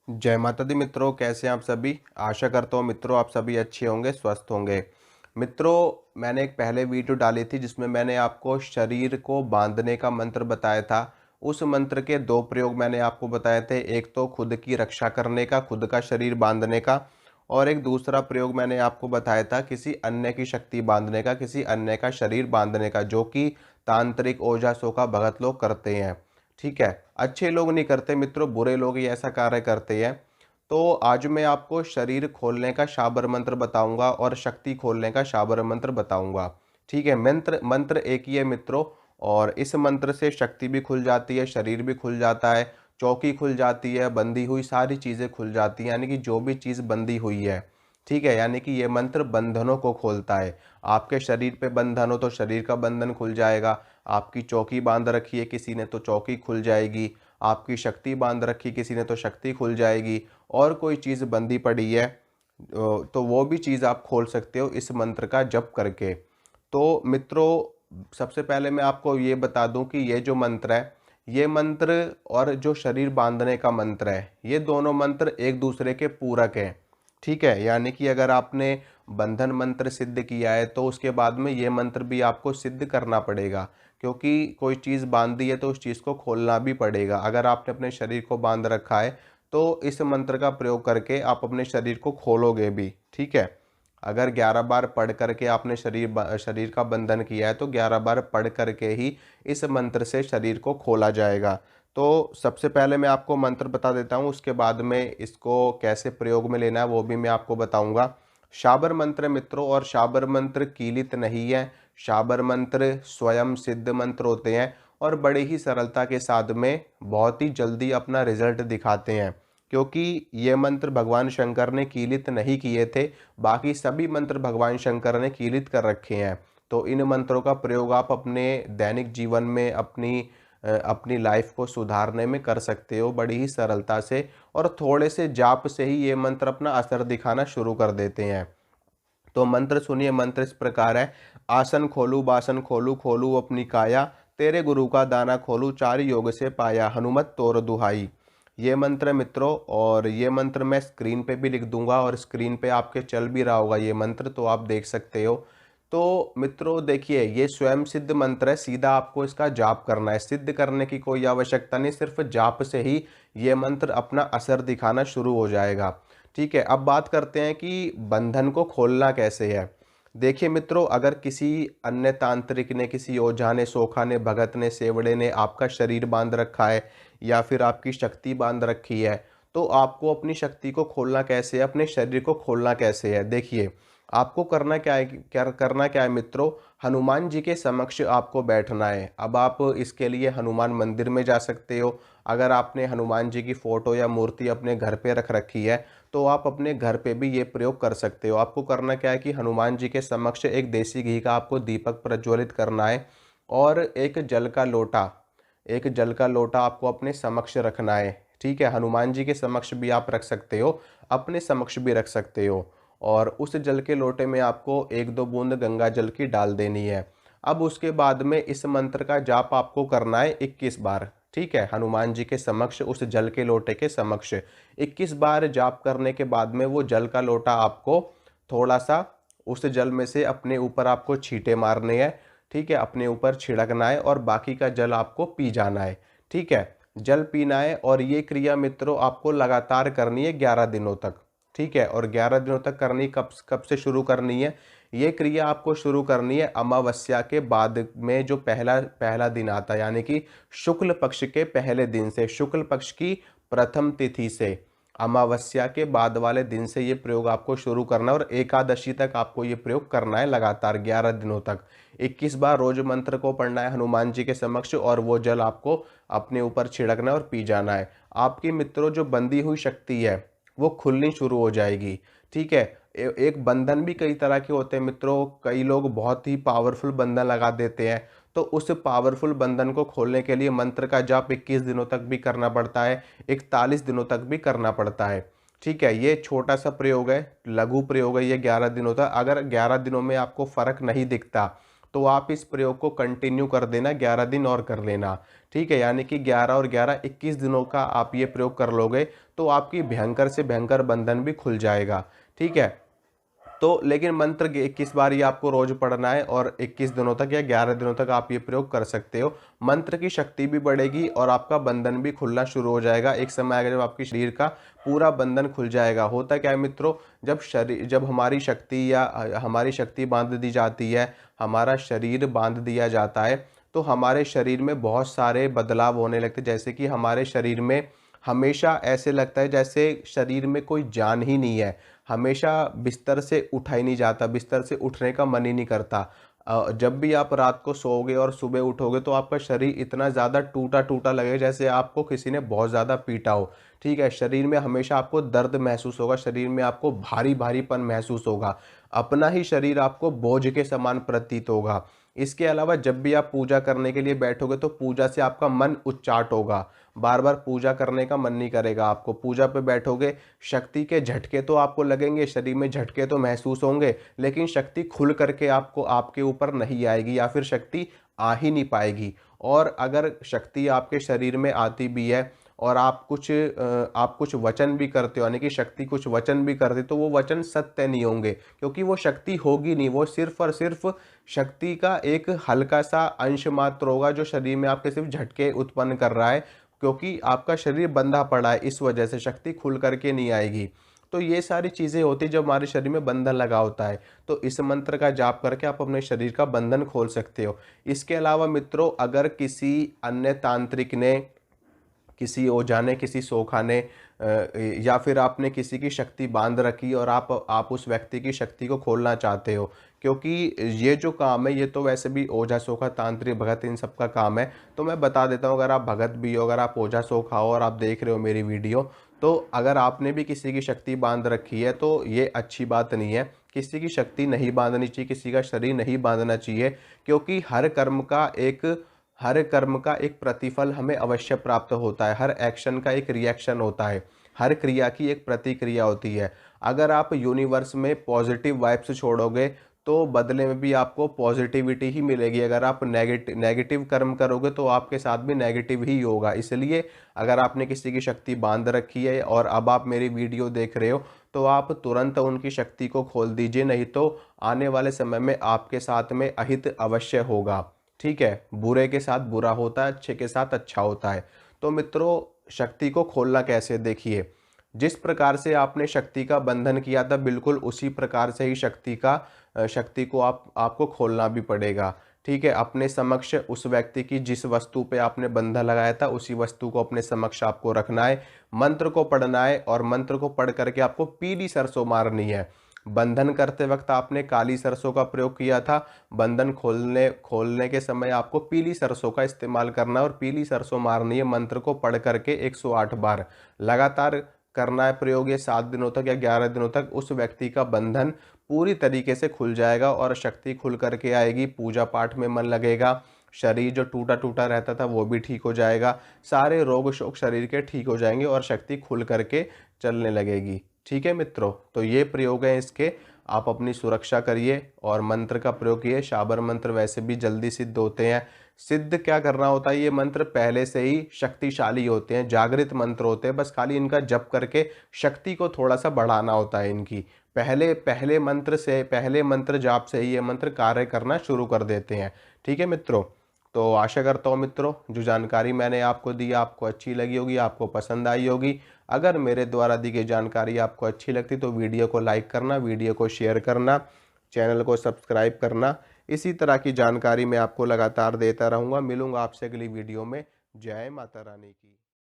जय माता दी मित्रों, कैसे हैं आप सभी। आशा करता हूँ मित्रों आप सभी अच्छे होंगे, स्वस्थ होंगे। मित्रों, मैंने एक पहले वीडियो डाली थी जिसमें मैंने आपको शरीर को बांधने का मंत्र बताया था। उस मंत्र के दो प्रयोग मैंने आपको बताए थे, एक तो खुद की रक्षा करने का, खुद का शरीर बांधने का, और एक दूसरा प्रयोग मैंने आपको बताया था किसी अन्य की शक्ति बांधने का, किसी अन्य का शरीर बांधने का, जो कि तांत्रिक ओझासों का भगत लोग करते हैं। ठीक है, अच्छे लोग नहीं करते मित्रों, बुरे लोग ही ऐसा कार्य करते हैं। तो आज मैं आपको शरीर खोलने का शाबर मंत्र बताऊंगा और शक्ति खोलने का शाबर मंत्र बताऊंगा। ठीक है, मंत्र मंत्र एक ही है मित्रों, और इस मंत्र से शक्ति भी खुल जाती है, शरीर भी खुल जाता है, चौकी खुल जाती है, बंधी हुई सारी चीज़ें खुल जाती हैं, यानी कि जो भी चीज़ बंधी हुई है। ठीक है, यानी कि ये मंत्र बंधनों को खोलता है। आपके शरीर पे बंधन हो तो शरीर का बंधन खुल जाएगा। आपकी चौकी बांध रखी है किसी ने तो चौकी खुल जाएगी। आपकी शक्ति बांध रखी किसी ने तो शक्ति खुल जाएगी। और कोई चीज़ बंधी पड़ी है तो वो भी चीज़ आप खोल सकते हो इस मंत्र का जप करके। तो मित्रों, सबसे पहले मैं आपको ये बता दूं कि ये जो मंत्र है, ये मंत्र और जो शरीर बांधने का मंत्र है, ये दोनों मंत्र एक दूसरे के पूरक हैं। ठीक है, यानी कि अगर आपने बंधन मंत्र सिद्ध किया है तो उसके बाद में ये मंत्र भी आपको सिद्ध करना पड़ेगा, क्योंकि कोई चीज़ बांधी है तो उस चीज़ को खोलना भी पड़ेगा। अगर आपने अपने शरीर को बांध रखा है तो इस मंत्र का प्रयोग करके आप अपने शरीर को खोलोगे भी। ठीक है, अगर 11 बार पढ़ करके आपने शरीर का बंधन किया है तो 11 बार पढ़ करके ही इस मंत्र से शरीर को खोला जाएगा। तो सबसे पहले मैं आपको मंत्र बता देता हूँ, उसके बाद में इसको कैसे प्रयोग में लेना है वो भी मैं आपको बताऊंगा। शाबर मंत्र मित्रों, और शाबर मंत्र कीलित नहीं है। शाबर मंत्र स्वयं सिद्ध मंत्र होते हैं और बड़े ही सरलता के साथ में बहुत ही जल्दी अपना रिजल्ट दिखाते हैं, क्योंकि ये मंत्र भगवान शंकर ने कीलित नहीं किए थे। बाकी सभी मंत्र भगवान शंकर ने कीलित कर रखे हैं। तो इन मंत्रों का प्रयोग आप अपने दैनिक जीवन में अपनी लाइफ को सुधारने में कर सकते हो बड़ी ही सरलता से, और थोड़े से जाप से ही ये मंत्र अपना असर दिखाना शुरू कर देते हैं। तो मंत्र सुनिए, मंत्र इस प्रकार है। आसन खोलू बासन खोलू खोलू अपनी काया, तेरे गुरु का दाना खोलू चार योग से पाया, हनुमत तोर दुहाई। ये मंत्र है मित्रों, और ये मंत्र मैं स्क्रीन पे भी लिख दूंगा और स्क्रीन पे आपके चल भी रहा होगा ये मंत्र, तो आप देख सकते हो। तो मित्रों देखिए, ये स्वयं सिद्ध मंत्र है, सीधा आपको इसका जाप करना है, सिद्ध करने की कोई आवश्यकता नहीं, सिर्फ जाप से ही ये मंत्र अपना असर दिखाना शुरू हो जाएगा। ठीक है, अब बात करते हैं कि बंधन को खोलना कैसे है। देखिए मित्रों, अगर किसी अन्य तांत्रिक ने, किसी ओझा ने, सोखा ने, भगत ने, सेवड़े ने आपका शरीर बांध रखा है या फिर आपकी शक्ति बांध रखी है, तो आपको अपनी शक्ति को खोलना कैसे है, अपने शरीर को खोलना कैसे है। देखिए, आपको करना क्या है, करना क्या है मित्रों, हनुमान जी के समक्ष आपको बैठना है। अब आप इसके लिए हनुमान मंदिर में जा सकते हो। अगर आपने हनुमान जी की फोटो या मूर्ति अपने घर पे रख रखी है तो आप अपने घर पे भी ये प्रयोग कर सकते हो। आपको करना क्या है कि हनुमान जी के समक्ष एक देसी घी का आपको दीपक प्रज्वलित करना है, और एक जल का लोटा आपको अपने समक्ष रखना है। ठीक है, हनुमान जी के समक्ष भी आप रख सकते हो, अपने समक्ष भी रख सकते हो, और उस जल के लोटे में आपको एक दो बूंद गंगा जल की डाल देनी है। अब उसके बाद में इस मंत्र का जाप आपको करना है 21 बार। ठीक है, हनुमान जी के समक्ष उस जल के लोटे के समक्ष 21 बार जाप करने के बाद में वो जल का लोटा आपको थोड़ा सा उस जल में से अपने ऊपर आपको छींटे मारने हैं। ठीक है, अपने ऊपर छिड़कना है और बाकी का जल आपको पी जाना है। ठीक है, जल पीना है, और ये क्रिया मित्रों आपको लगातार करनी है 11 दिनों तक। ठीक है, और 11 दिनों तक करनी कब कब से शुरू करनी है, ये क्रिया आपको शुरू करनी है अमावस्या के बाद में, जो पहला पहला दिन आता है, यानी कि शुक्ल पक्ष के पहले दिन से, शुक्ल पक्ष की प्रथम तिथि से, अमावस्या के बाद वाले दिन से ये प्रयोग आपको शुरू करना है, और एकादशी तक आपको ये प्रयोग करना है लगातार 11 दिनों तक। 21 बार रोज मंत्र को पढ़ना है हनुमान जी के समक्ष, और वो जल आपको अपने ऊपर छिड़कना है और पी जाना है। आपकी मित्रों जो बंधी हुई शक्ति है वो खुलनी शुरू हो जाएगी। ठीक है, एक बंधन भी कई तरह के होते हैं मित्रों, कई लोग बहुत ही पावरफुल बंधन लगा देते हैं। तो उस पावरफुल बंधन को खोलने के लिए मंत्र का जाप 21 दिनों तक भी करना पड़ता है, 41 दिनों तक भी करना पड़ता है। ठीक है, ये छोटा सा प्रयोग है, लघु प्रयोग है ये 11 दिनों तक। अगर 11 दिनों में आपको फर्क नहीं दिखता तो आप इस प्रयोग को कंटिन्यू कर देना, 11 दिन और कर लेना। ठीक है, यानी कि 11 और 11 21 दिनों का आप ये प्रयोग कर लोगे तो आपकी भयंकर से भयंकर बंधन भी खुल जाएगा। ठीक है, तो लेकिन मंत्र 21 बार ये आपको रोज पढ़ना है और 21 दिनों तक या 11 दिनों तक आप ये प्रयोग कर सकते हो। मंत्र की शक्ति भी बढ़ेगी और आपका बंधन भी खुलना शुरू हो जाएगा। एक समय आएगा जब आपके शरीर का पूरा बंधन खुल जाएगा। होता क्या है मित्रों, जब हमारी शक्ति या हमारी शक्ति बांध दी जाती है, हमारा शरीर बांध दिया जाता है, तो हमारे शरीर में बहुत सारे बदलाव होने लगते हैं। जैसे कि हमारे शरीर में हमेशा ऐसे लगता है जैसे शरीर में कोई जान ही नहीं है, हमेशा बिस्तर से उठा ही नहीं जाता, बिस्तर से उठने का मन ही नहीं करता। जब भी आप रात को सोओगे और सुबह उठोगे तो आपका शरीर इतना ज़्यादा टूटा टूटा लगेगा जैसे आपको किसी ने बहुत ज़्यादा पीटा हो। ठीक है, शरीर में हमेशा आपको दर्द महसूस होगा, शरीर में आपको भारी भारीपन महसूस होगा, अपना ही शरीर आपको बोझ के समान प्रतीत होगा। इसके अलावा जब भी आप पूजा करने के लिए बैठोगे तो पूजा से आपका मन उच्चाट होगा, बार बार पूजा करने का मन नहीं करेगा आपको। पूजा पे बैठोगे, शक्ति के झटके तो आपको लगेंगे, शरीर में झटके तो महसूस होंगे, लेकिन शक्ति खुल करके आपको आपके ऊपर नहीं आएगी या फिर शक्ति आ ही नहीं पाएगी। और अगर शक्ति आपके शरीर में आती भी है और आप कुछ वचन भी करते हो, यानी कि शक्ति कुछ वचन भी करती, तो वो वचन सत्य नहीं होंगे, क्योंकि वो शक्ति होगी नहीं, वो सिर्फ और सिर्फ शक्ति का एक हल्का सा अंश मात्र होगा जो शरीर में आपके सिर्फ झटके उत्पन्न कर रहा है, क्योंकि आपका शरीर बंधा पड़ा है, इस वजह से शक्ति खुल करके नहीं आएगी। तो ये सारी चीज़ें होती जब हमारे शरीर में बंधन लगा होता है, तो इस मंत्र का जाप करके आप अपने शरीर का बंधन खोल सकते हो। इसके अलावा मित्रों, अगर किसी अन्य तांत्रिक ने, किसी ओझा ने, किसी सोखा ने या फिर आपने किसी की शक्ति बांध रखी और आप उस व्यक्ति की शक्ति को खोलना चाहते हो, क्योंकि ये जो काम है ये तो वैसे भी ओझा सोखा तांत्रिक भगत इन सब का काम है। तो मैं बता देता हूँ, अगर आप भगत भी हो, अगर आप ओझा सोखा हो और आप देख रहे हो मेरी वीडियो, तो अगर आपने भी किसी की शक्ति बांध रखी है तो ये अच्छी बात नहीं है। किसी की शक्ति नहीं बांधनी चाहिए, किसी का शरीर नहीं बांधना चाहिए, क्योंकि हर कर्म का एक प्रतिफल हमें अवश्य प्राप्त होता है, हर एक्शन का एक रिएक्शन होता है, हर क्रिया की एक प्रतिक्रिया होती है। अगर आप यूनिवर्स में पॉजिटिव वाइब्स छोड़ोगे तो बदले में भी आपको पॉजिटिविटी ही मिलेगी। अगर आप नेगेटिव कर्म करोगे तो आपके साथ भी नेगेटिव ही होगा। इसलिए अगर आपने किसी की शक्ति बांध रखी है और अब आप मेरी वीडियो देख रहे हो तो आप तुरंत उनकी शक्ति को खोल दीजिए, नहीं तो आने वाले समय में आपके साथ में अहित अवश्य होगा। ठीक है, बुरे के साथ बुरा होता है, अच्छे के साथ अच्छा होता है। तो मित्रों, शक्ति को खोलना कैसे, देखिए, जिस प्रकार से आपने शक्ति का बंधन किया था बिल्कुल उसी प्रकार से ही शक्ति को आपको खोलना भी पड़ेगा। ठीक है, अपने समक्ष उस व्यक्ति की जिस वस्तु पे आपने बंधन लगाया था उसी वस्तु को अपने समक्ष आपको रखना है, मंत्र को पढ़ना है और मंत्र को पढ़ करके आपको पीली सरसों मारनी है। बंधन करते वक्त आपने काली सरसों का प्रयोग किया था, बंधन खोलने के समय आपको पीली सरसों का इस्तेमाल करना है और पीली सरसों मारनी है। मंत्र को पढ़ करके 108 बार लगातार करना है प्रयोग। ये 7 दिनों तक या 11 दिनों तक उस व्यक्ति का बंधन पूरी तरीके से खुल जाएगा और शक्ति खुल करके आएगी। पूजा पाठ में मन लगेगा, शरीर जो टूटा टूटा रहता था वो भी ठीक हो जाएगा, सारे रोग शोक शरीर के ठीक हो जाएंगे और शक्ति खुल करके चलने लगेगी। ठीक है मित्रों, तो ये प्रयोग है इसके, आप अपनी सुरक्षा करिए और मंत्र का प्रयोग किए। शाबर मंत्र वैसे भी जल्दी सिद्ध होते हैं। सिद्ध क्या करना होता है, ये मंत्र पहले से ही शक्तिशाली होते हैं, जागृत मंत्र होते हैं, बस खाली इनका जप करके शक्ति को थोड़ा सा बढ़ाना होता है इनकी। पहले मंत्र जाप से ही ये मंत्र कार्य करना शुरू कर देते हैं। ठीक है मित्रों, तो आशा करता हूँ मित्रों जो जानकारी मैंने आपको दी आपको अच्छी लगी होगी, आपको पसंद आई होगी। अगर मेरे द्वारा दी गई जानकारी आपको अच्छी लगती तो वीडियो को लाइक करना, वीडियो को शेयर करना, चैनल को सब्सक्राइब करना। इसी तरह की जानकारी मैं आपको लगातार देता रहूँगा। मिलूँगा आपसे अगली वीडियो में। जय माता रानी की।